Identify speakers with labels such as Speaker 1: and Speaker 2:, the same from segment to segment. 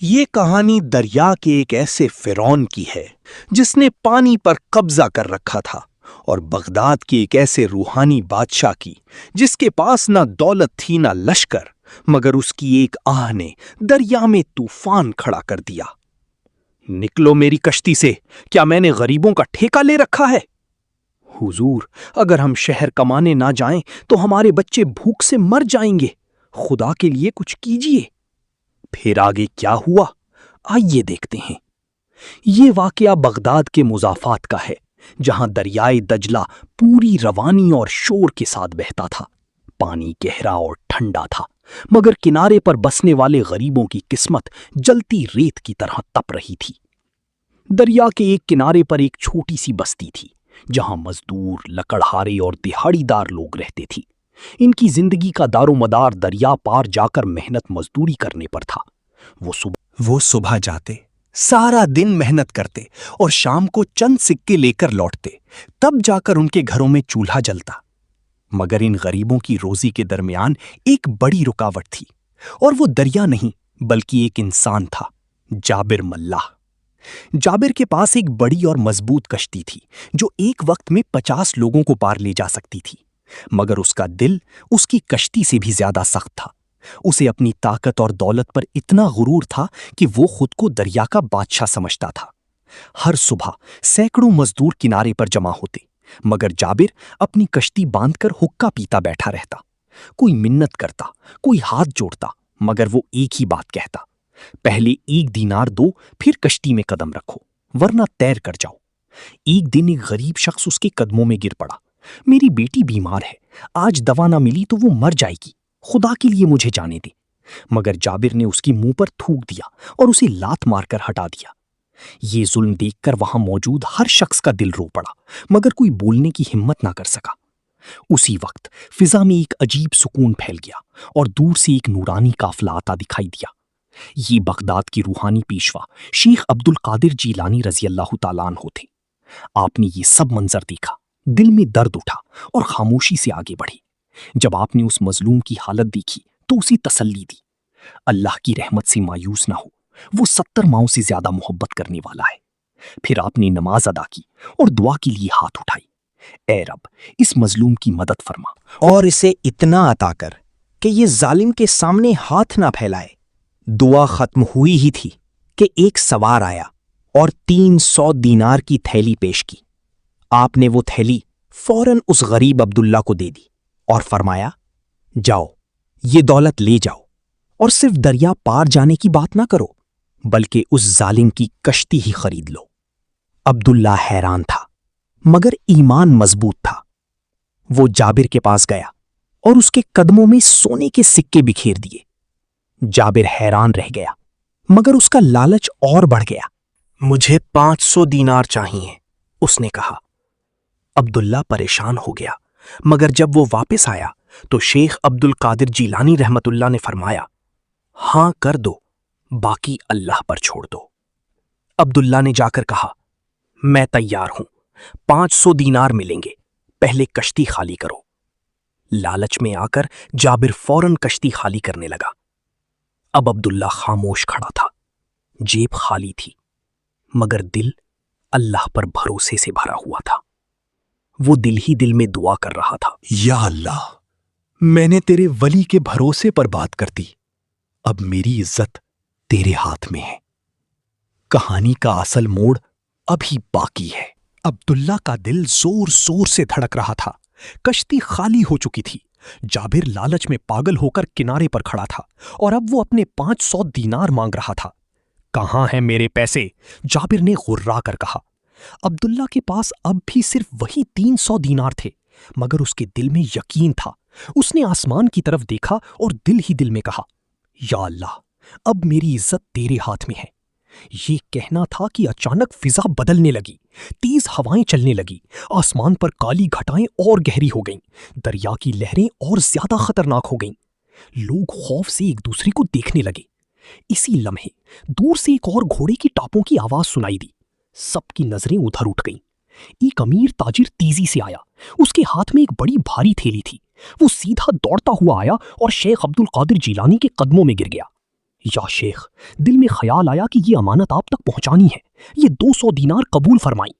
Speaker 1: یہ کہانی دریا کے ایک ایسے فرعون کی ہے جس نے پانی پر قبضہ کر رکھا تھا، اور بغداد کے ایک ایسے روحانی بادشاہ کی جس کے پاس نہ دولت تھی نہ لشکر، مگر اس کی ایک آہ نے دریا میں طوفان کھڑا کر دیا۔ نکلو میری کشتی سے، کیا میں نے غریبوں کا ٹھیکہ لے رکھا ہے؟ حضور، اگر ہم شہر کمانے نہ جائیں تو ہمارے بچے بھوک سے مر جائیں گے، خدا کے لیے کچھ کیجیے۔ پھر آگے کیا ہوا، آئیے دیکھتے ہیں۔ یہ واقعہ بغداد کے مضافات کا ہے، جہاں دریائے دجلہ پوری روانی اور شور کے ساتھ بہتا تھا۔ پانی گہرا اور ٹھنڈا تھا، مگر کنارے پر بسنے والے غریبوں کی قسمت جلتی ریت کی طرح تپ رہی تھی۔ دریا کے ایک کنارے پر ایک چھوٹی سی بستی تھی، جہاں مزدور، لکڑہارے اور دہاڑی دار لوگ رہتے تھے۔ ان کی زندگی کا دار و مدار دریا پار جا کر محنت مزدوری کرنے پر تھا۔ وہ صبح جاتے، سارا دن محنت کرتے اور شام کو چند سکے لے کر لوٹتے، تب جا کر ان کے گھروں میں چولہا جلتا۔ مگر ان غریبوں کی روزی کے درمیان ایک بڑی رکاوٹ تھی، اور وہ دریا نہیں بلکہ ایک انسان تھا، جابر ملاح۔ جابر کے پاس ایک بڑی اور مضبوط کشتی تھی جو ایک وقت میں 50 لوگوں کو پار لے جا سکتی تھی، مگر اس کا دل اس کی کشتی سے بھی زیادہ سخت تھا۔ اسے اپنی طاقت اور دولت پر اتنا غرور تھا کہ وہ خود کو دریا کا بادشاہ سمجھتا تھا۔ ہر صبح سینکڑوں مزدور کنارے پر جمع ہوتے، مگر جابر اپنی کشتی باندھ کر حقہ پیتا بیٹھا رہتا۔ کوئی منت کرتا، کوئی ہاتھ جوڑتا، مگر وہ ایک ہی بات کہتا: پہلے 1 دینار دو، پھر کشتی میں قدم رکھو، ورنہ تیر کر جاؤ۔ ایک دن ایک غریب شخص اس کے قدموں میں گر پڑا: میری بیٹی بیمار ہے، آج دوا نہ ملی تو وہ مر جائے گی، خدا کے لیے مجھے جانے دے۔ مگر جابر نے اس کی منہ پر تھوک دیا اور اسے لات مار کر ہٹا دیا۔ یہ ظلم دیکھ کر وہاں موجود ہر شخص کا دل رو پڑا، مگر کوئی بولنے کی ہمت نہ کر سکا۔ اسی وقت فضا میں ایک عجیب سکون پھیل گیا، اور دور سے ایک نورانی قافلہ آتا دکھائی دیا۔ یہ بغداد کی روحانی پیشوا شیخ عبد القادر جیلانی رضی اللہ تعالیٰ عنہ تھے۔ آپ نے یہ سب منظر دیکھا، دل میں درد اٹھا اور خاموشی سے آگے بڑھے۔ جب آپ نے اس مظلوم کی حالت دیکھی تو اسے تسلی دی: اللہ کی رحمت سے مایوس نہ ہو، وہ 70 ماؤں سے زیادہ محبت کرنے والا ہے۔ پھر آپ نے نماز ادا کی اور دعا کے لیے ہاتھ اٹھائی: اے رب، اس مظلوم کی مدد فرما اور اسے اتنا عطا کر کہ یہ ظالم کے سامنے ہاتھ نہ پھیلائے۔ دعا ختم ہوئی ہی تھی کہ ایک سوار آیا اور 300 دینار کی تھیلی پیش کی۔ آپ نے وہ تھیلی فوراً اس غریب عبداللہ کو دے دی اور فرمایا: جاؤ، یہ دولت لے جاؤ، اور صرف دریا پار جانے کی بات نہ کرو، بلکہ اس ظالم کی کشتی ہی خرید لو۔ عبداللہ حیران تھا، مگر ایمان مضبوط تھا۔ وہ جابر کے پاس گیا اور اس کے قدموں میں سونے کے سکے بکھیر دیے۔ جابر حیران رہ گیا، مگر اس کا لالچ اور بڑھ گیا۔ مجھے 500 دینار چاہیے، اس نے کہا۔ عبداللہ پریشان ہو گیا، مگر جب وہ واپس آیا تو شیخ عبد القادر جیلانی رحمت اللہ نے فرمایا: ہاں کر دو، باقی اللہ پر چھوڑ دو۔ عبداللہ نے جا کر کہا: میں تیار ہوں، 500 دینار ملیں گے، پہلے کشتی خالی کرو۔ لالچ میں آ کر جابر فوراً کشتی خالی کرنے لگا۔ اب عبداللہ خاموش کھڑا تھا، جیب خالی تھی، مگر دل اللہ پر بھروسے سے بھرا ہوا تھا۔ وہ دل ہی دل میں دعا کر رہا تھا: یا اللہ، میں نے تیرے ولی کے بھروسے پر بات کر دی، اب میری عزت تیرے ہاتھ میں ہے۔ کہانی کا اصل موڑ ابھی باقی ہے۔ عبداللہ کا دل زور زور سے دھڑک رہا تھا۔ کشتی خالی ہو چکی تھی۔ جابر لالچ میں پاگل ہو کر کنارے پر کھڑا تھا، اور اب وہ اپنے 500 دینار مانگ رہا تھا۔ کہاں ہیں میرے پیسے؟ جابر نے غرا کر کہا۔ عبداللہ کے پاس اب بھی صرف وہی 300 دینار تھے، مگر اس کے دل میں یقین تھا۔ اس نے آسمان کی طرف دیکھا اور دل ہی دل میں کہا: یا اللہ، اب میری عزت تیرے ہاتھ میں ہے۔ یہ کہنا تھا کہ اچانک فضا بدلنے لگی، تیز ہوائیں چلنے لگی، آسمان پر کالی گھٹائیں اور گہری ہو گئیں، دریا کی لہریں اور زیادہ خطرناک ہو گئیں۔ لوگ خوف سے ایک دوسرے کو دیکھنے لگے۔ اسی لمحے دور سے ایک اور گھوڑے کی ٹاپوں کی آواز سنائی دی۔ سب کی نظریں ادھر اٹھ گئیں۔ ایک امیر تاجر تیزی سے آیا، اس کے ہاتھ میں ایک بڑی بھاری تھیلی تھی۔ وہ سیدھا دوڑتا ہوا آیا اور شیخ عبد القادر جیلانی کے قدموں میں گر گیا۔
Speaker 2: یا شیخ، دل میں خیال آیا کہ یہ امانت آپ تک پہنچانی ہے، یہ 200 دینار قبول فرمائیں۔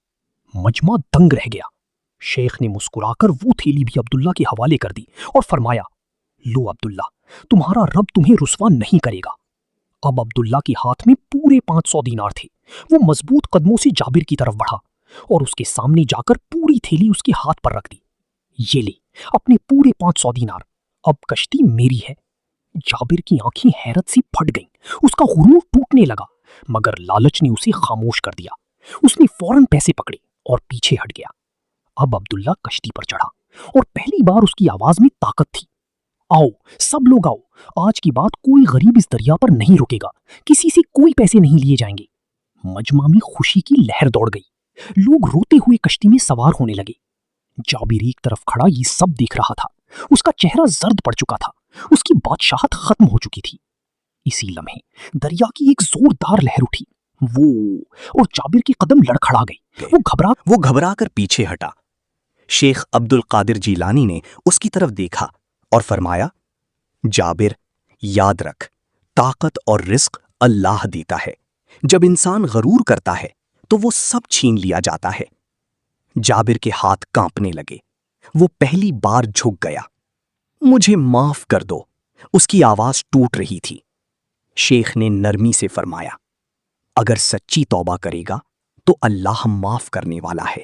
Speaker 2: مجمع دنگ رہ گیا۔ شیخ نے مسکرا کر وہ تھیلی بھی عبداللہ کے حوالے کر دی اور فرمایا، لو عبداللہ، تمہارا رب تمہیں رسوا نہیں کرے گا۔ اب عبداللہ کے ہاتھ میں پورے 500 دینار تھے۔ وہ مضبوط قدموں سے جابر کی طرف بڑھا اور اس کے سامنے جا کر پوری تھیلی اس کے ہاتھ پر رکھ دی۔ یہ لے اپنے پورے 500 دینار، اب کشتی میری ہے۔ جابر کی آنکھیں حیرت سے پھٹ گئیں، اس کا غرور ٹوٹنے لگا، مگر لالچ نے اسے خاموش کر دیا۔ اس نے فوراً پیسے پکڑے اور پیچھے ہٹ گیا۔ اب عبداللہ کشتی پر چڑھا اور پہلی بار اس کی آواز میں طاقت تھی۔ آؤ سب لوگ آؤ، آج کی بات کوئی غریب اس دریا پر نہیں رکے گا، کسی سے کوئی پیسے نہیں لیے جائیں گے۔ مجمع میں خوشی کی لہر دوڑ گئی، لوگ روتے ہوئے کشتی میں سوار ہونے لگے۔ جابر ایک طرف کھڑا یہ سب دیکھ رہا تھا، اس کا چہرہ زرد پڑ چکا تھا، اس کی بادشاہت ختم ہو چکی تھی۔ اسی لمحے دریا کی ایک زوردار لہر اٹھی، اور جابر کے قدم لڑکھڑا گئے۔ وہ
Speaker 1: گھبرا کر پیچھے ہٹا۔ شیخ عبد القادر جیلانی نے اس کی طرف دیکھا اور فرمایا، جابر، یاد رکھ، طاقت اور رزق اللہ دیتا ہے۔ جب انسان غرور کرتا ہے تو وہ سب چھین لیا جاتا ہے۔ جابر کے ہاتھ کانپنے لگے، وہ پہلی بار جھک گیا۔ مجھے معاف کر دو، اس کی آواز ٹوٹ رہی تھی۔ شیخ نے نرمی سے فرمایا، اگر سچی توبہ کرے گا تو اللہ معاف کرنے والا ہے۔